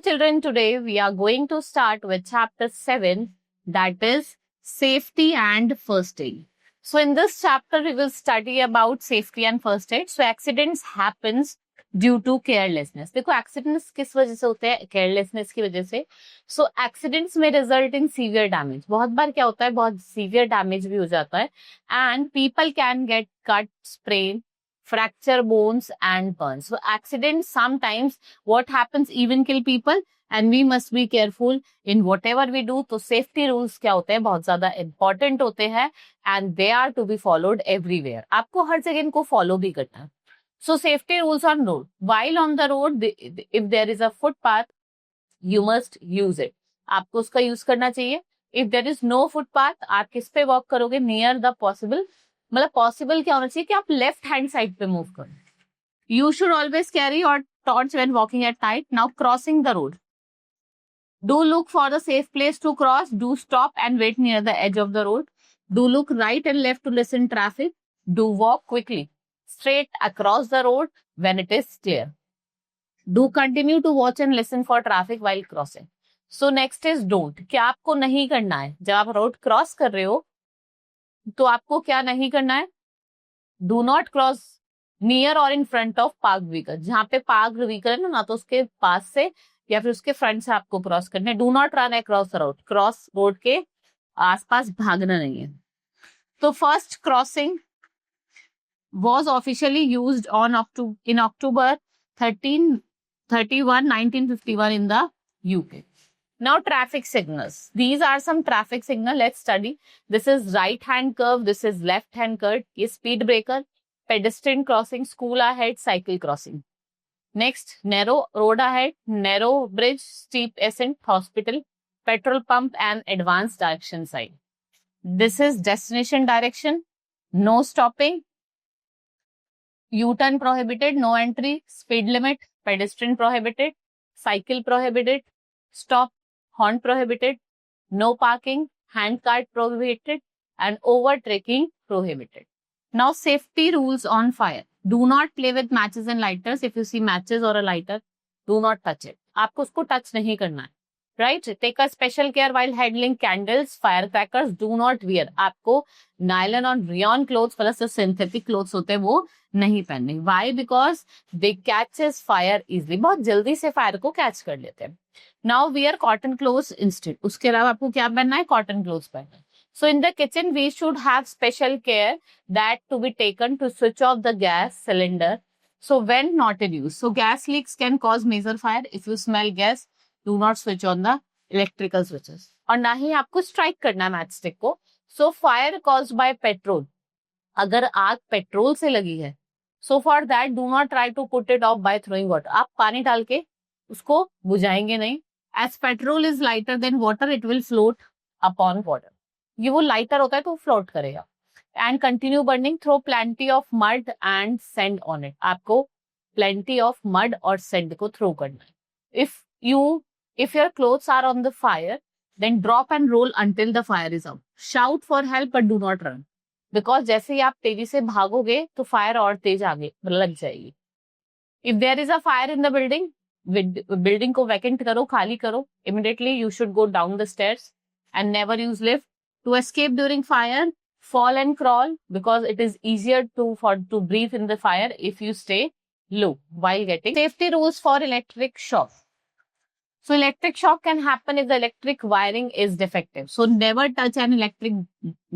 children, today we are going to start with chapter 7, that is safety and first aid. So in this chapter we will study about safety and first aid. So accidents happens due to carelessness. देखो accidents किस वजह से होते हैं? Carelessness की वजह से. So accidents में रिजल्ट इन सीवियर डैमेज. बहुत बार क्या होता है, बहुत सीवियर डैमेज भी हो जाता है and people can get cut, sprain, fracture bones and burns. So accidents sometimes what happens even kill people and we must be careful in whatever we do. तो safety rules क्या होते हैं, बहुत ज्यादा important होते हैं and they are to be followed everywhere. आपको हर जगह इनको follow भी करना है. So safety rules on road. While on the road, if there is a footpath, you must use it. आपको उसका यूज करना चाहिए. If there is no footpath, आप किस पे वॉक करोगे? Near the possible. मतलब पॉसिबल क्या होना चाहिए कि आप लेफ्ट हैंड साइड पे मूव करो. You should always carry your torch when walking at night. Now crossing the road, do look for the safe place to cross. Do stop and wait near the edge of the road. Do look right and left to listen traffic. Do walk quickly straight across the road when it is clear. Do continue to watch and listen for traffic while crossing. So next is don't. क्या आपको नहीं करना है जब आप road cross कर रहे हो? तो आपको क्या नहीं करना है? डू नॉट क्रॉस नियर और in front of park vehicle. जहां पे पार्क व्हीकल है ना तो उसके पास से या फिर उसके फ्रंट से आपको क्रॉस करना है. Do not run across the road. Cross road के आसपास भागना नहीं है. तो first crossing was officially used in October 31, 1951 in the UK. Now traffic signals. These are some traffic signal. Let's study. This is right hand curve. This is left hand curve. Ye speed breaker, pedestrian crossing, school ahead, cycle crossing. Next, narrow road ahead, narrow bridge, steep ascent, hospital, petrol pump and advanced direction sign. This is destination direction. No stopping. U-turn prohibited, no entry, speed limit, pedestrian prohibited, cycle prohibited, stop, horn prohibited, no parking, hand cart prohibited, and overtaking prohibited. Now safety rules on fire. Do not play with matches and lighters. If you see matches or a lighter, do not touch it. आपको उसको touch नहीं करना है. Right? Take a special care while handling candles, firecrackers. Do not wear. आपको nylon और rayon clothes plus जो synthetic clothes होते हैं वो नहीं पहनने. Why? Because they catches fire easily. बहुत जल्दी से फायर को कैच कर लेते हैं. Now wear cotton clothes instead. उसके अलावा आपको क्या पहनना है? Cotton clothes पहनना है. So in the kitchen we should have special care that to be taken to switch off the gas cylinder. So when not in use. So gas leaks can cause major fire. If you smell gas, do not switch on the electrical switches. और ना ही आपको strike करना है match stick को. So fire caused by petrol. अगर आग petrol से लगी है, so for that do not try to put it off by throwing water. आप पानी डाल के उसको बुझाएंगे नहीं. As petrol is lighter than water, it will float upon water. ये वो लाइटर होता है तो फ्लोट करेगा. And continue burning. Throw plenty of mud and sand on it. आपको plenty of mud और sand को थ्रो करना है. If your clothes are on the fire, then drop and roll until the fire is out. Shout for help but do not run. Because जैसे ही आप तेजी से भागोगे तो फायर और तेज आगे लग जाएगी. If there is a fire in the building को vacant करो, खाली करो. Immediately you should go down the stairs and never use lift. To escape during fire, fall and crawl because it is easier to breathe in the fire if you stay low while getting. Safety rules for electric shock. So electric shock can happen if the electric wiring is defective. So never touch an electric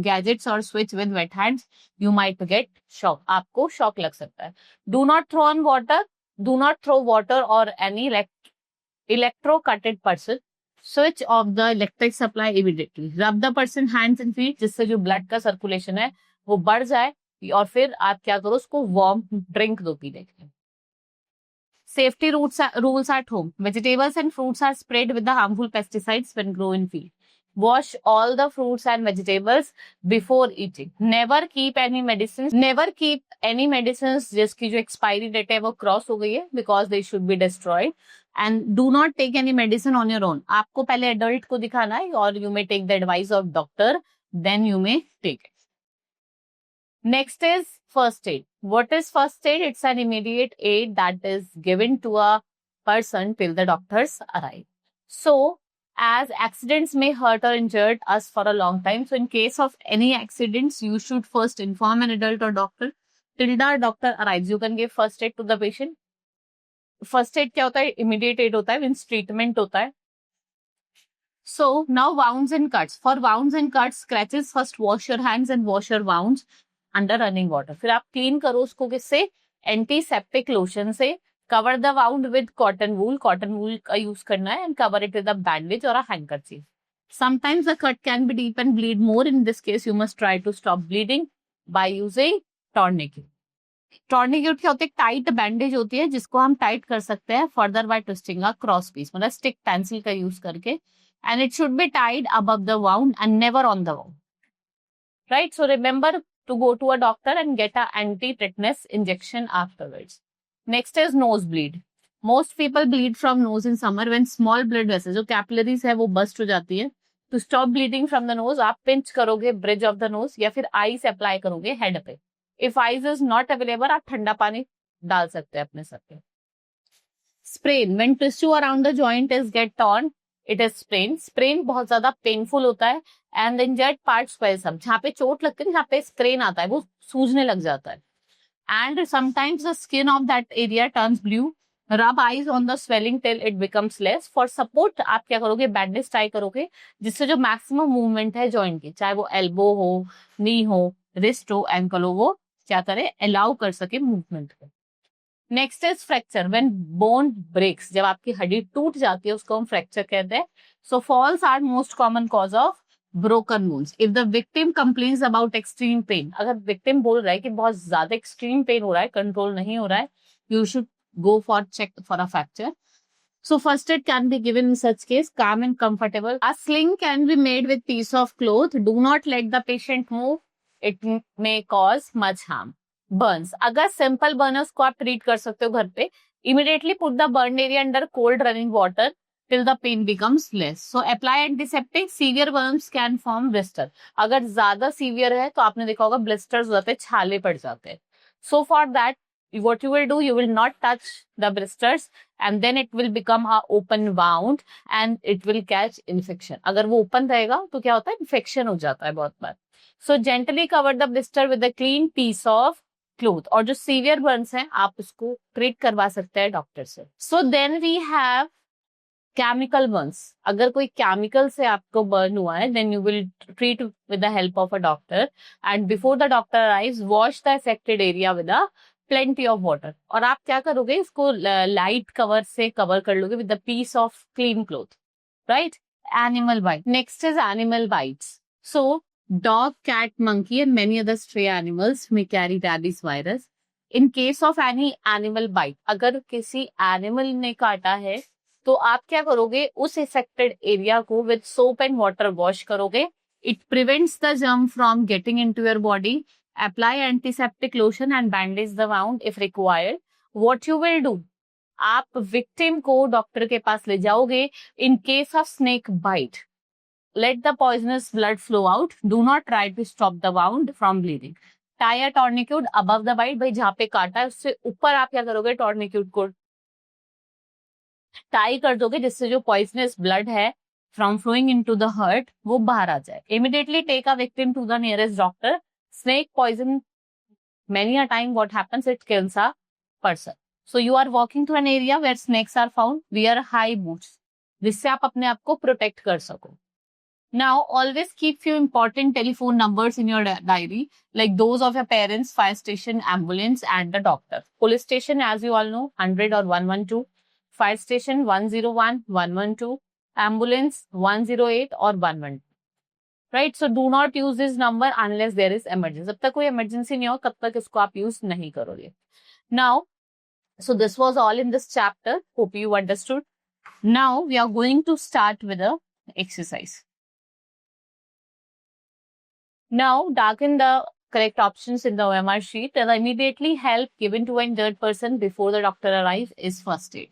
gadgets or switch with wet hands. You might get shock. आपको shock लग सकता है. Do not throw on water. Do not throw water or any electro-cutted person. Switch off the electric supply immediately. Rub the person hands and feet जिससे जो blood का circulation है वो बढ़ जाए और फिर आप क्या करो, उसको warm drink दो पीने के लिए. Safety rules at home. Vegetables and fruits are sprayed with the harmful pesticides when grown in field. Wash all the fruits and vegetables before eating. Never keep any medicines. Never keep any medicines जिसकी जो expiry date है वो cross हो गई है because they should be destroyed. And do not take any medicine on your own. आपको पहले adult को दिखाना है और you may take the advice of doctor. Then you may take it. Next is first aid. What is first aid? It's an immediate aid that is given to a person till the doctors arrive. So, as accidents may hurt or injure us for a long time, so in case of any accidents, you should first inform an adult or doctor till the doctor arrives. You can give first aid to the patient. First aid क्या होता है? Immediate aid होता है, means treatment होता है. So now wounds and cuts. For wounds and cuts, scratches, first wash your hands and wash your wounds under running water. फिर आप clean करो उसको किससे? Antiseptic lotion से. Cover the wound with cotton wool. Cotton wool का use करना है and cover it with a bandage or a handkerchief. Sometimes the cut can be deep and bleed more. In this case, you must try to stop bleeding by using tourniquet. टॉर्निकेट क्या होती है? Tight bandage होती है जिसको हम tight कर सकते हैं further by twisting a cross piece, मतलब स्टिक पेंसिल का यूज करके. And it should be tied above the wound and never on the wound. Right, so remember to go to a doctor and get a anti-tetanus injection afterwards. Next is nose bleed. Most people bleed from nose in summer when small blood vessels, जो capillaries है वो burst हो जाती है. To stop bleeding from the nose, आप pinch करोगे bridge of the nose या फिर ice apply करोगे head पे. If ice is not available, आप ठंडा पानी डाल सकते हैं अपने सर पे. Sprain, when tissue around the joint is get torn, it is sprain. Sprain बहुत ज्यादा painful होता है and the injured parts swells up. जहाँ पे चोट लगती है, जहाँ पे sprain आता है, वो सूजने लग जाता है. And sometimes the skin of that area turns blue. Rub eyes on the swelling till it becomes less. For support, आप क्या करोगे? बैंडेज टाई करोगे जिससे जो मैक्सिमम मूवमेंट है जॉइंट की, चाहे वो एल्बो हो, नी हो, रिस्ट हो, एंकल हो, वो क्या करे? अलाउ कर सके मूवमेंट को. Next is fracture. When bone breaks, जब आपकी हड्डी टूट जाती है उसको हम फ्रैक्चर कहते हैं. So falls are most common cause of broken wounds. If the victim complains about extreme pain, अगर victim बोल रहा है कि बहुत ज्यादा extreme pain हो रहा है, कंट्रोल नहीं हो रहा है, you should go for check for a fracture. So first aid can be given in such case, calm and comfortable. A sling can be made with piece of cloth. Do not let the patient move. It may cause much harm. Burns. अगर simple burners को आप treat कर सकते हो घर पे, immediately put the burned area under cold running water till the pain becomes less. So apply antiseptic. Severe burns can form blister. अगर ज्यादा severe है तो आपने देखा होगा blisters हो जाते हैं, छाले पड़ जाते हैं. So for that, what you will do, you will not touch the blisters and then it will become a open wound and it will catch infection. अगर वो open रहेगा तो क्या होता है? Infection हो जाता है बहुत बार. So gently cover the blister with a clean piece of cloth. और जो severe burns हैं आप उसको treat करवा सकते हैं डॉक्टर से. So then we have chemical burns. अगर कोई केमिकल से आपको बर्न हुआ है, then you will treat with the help of a doctor and before the doctor arrives wash the affected area with a plenty of water. और आप क्या करोगे? इसको लाइट कवर से कवर कर लोगे with the piece of clean cloth. Right. Animal bite. Next is animal bites. So dog, cat, monkey and many other stray animals may carry rabies virus. In case of any animal bite, अगर किसी animal ने काटा है तो आप क्या करोगे? उस इफेक्टेड एरिया को with soap and water wash करोगे. It prevents the germ from getting into your body. Apply antiseptic lotion and bandage the wound if required. What you will do, आप विक्टिम को डॉक्टर के पास ले जाओगे. In case of snake bite, let the poisonous blood flow out. Do not try to stop the wound from bleeding. Tie a tourniquet above the bite. भाई जहाँ पे काटा है उससे ऊपर आप क्या करोगे? टॉर्निक्यूट को टाई कर दोगे जिससे जो पॉइजनस ब्लड है from flowing into the heart वो बाहर आ जाए. Immediately take a victim to the nearest doctor. Snake poison many a time what happens, it kills a person. So you are walking to an area where snakes are found, wear high boots जिससे आप अपने आप को protect कर सको. Now, always keep few important telephone numbers in your diary, like those of your parents, fire station, ambulance, and the doctor. Police station, as you all know, 100 or 112. Fire station, 101, 112. Ambulance, 108 or 112. Right? So, do not use this number unless there is emergency. जब तक कोई emergency नहीं हो, तब तक इसको आप use नहीं करोगे. Now, so this was all in this chapter. Hope you understood. Now, we are going to start with the exercise. Now, darken the correct options in the OMR sheet and immediately help given to an injured person before the doctor arrives is first aid.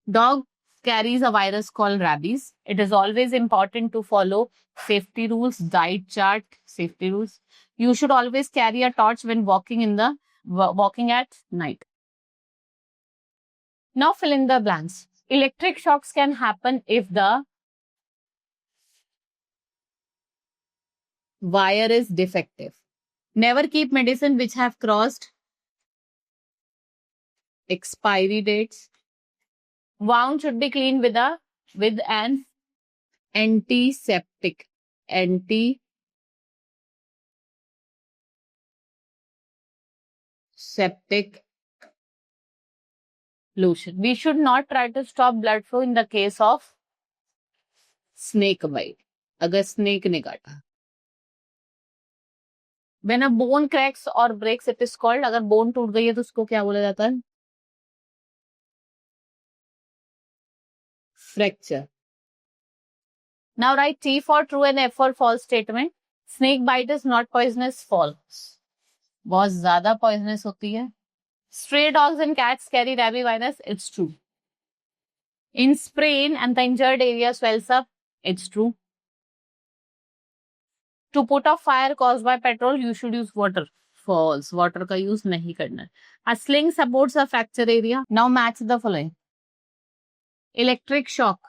Dog carries a virus called rabies. It is always important to follow safety rules, diet chart, safety rules. You should always carry a torch when walking at night. Now fill in the blanks. Electric shocks can happen if the wire is defective. Never keep medicine which have crossed expiry dates. Wound should be cleaned with an antiseptic. Antiseptic lotion. We should not try to stop blood flow in the case of snake bite. अगर snake ने काटा. When a bone cracks or breaks, it is called, अगर bone टूट गई है तो उसको क्या बोला जाता है? Fracture. Now write T for true and F for false statement. Snake bite is not poisonous. False. बहुत ज्यादा poisonous होती है. Stray dogs and cats carry rabivirus. It's true. In sprain and the injured area swells up. It's true. To put out fire caused by petrol, you should use water. False. Water का use नहीं करना. A sling supports a fracture area. Now match the following. Electric shock.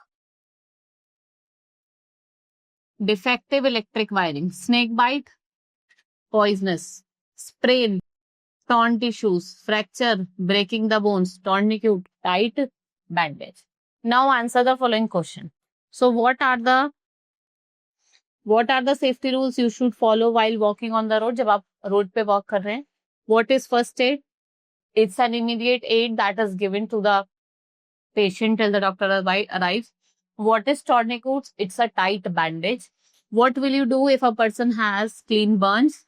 Defective electric wiring. Snake bite. Poisonous. Sprain. Torn tissues. Fracture. Breaking the bones. Tourniquet. Tight bandage. Now answer the following question. So what are the safety rules you should follow while walking on the road? जब आप road पे walk कर रहे हैं. What is first aid? It's an immediate aid that is given to the patient till the doctor arrives. What is tourniquet? It's a tight bandage. What will you do if a person has clean burns?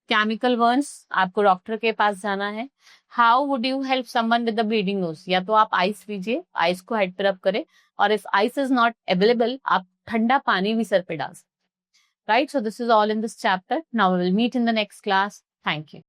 Chemical burns. आपको doctor के पास जाना है. How would you help someone with the bleeding nose? या तो आप ice लीजिए, ice को head पे रब करें, और if ice is not available, आप ठंडा पानी भी सर पे डाल सकते. Right? So this is all in this chapter. Now we will meet in the next class. Thank you.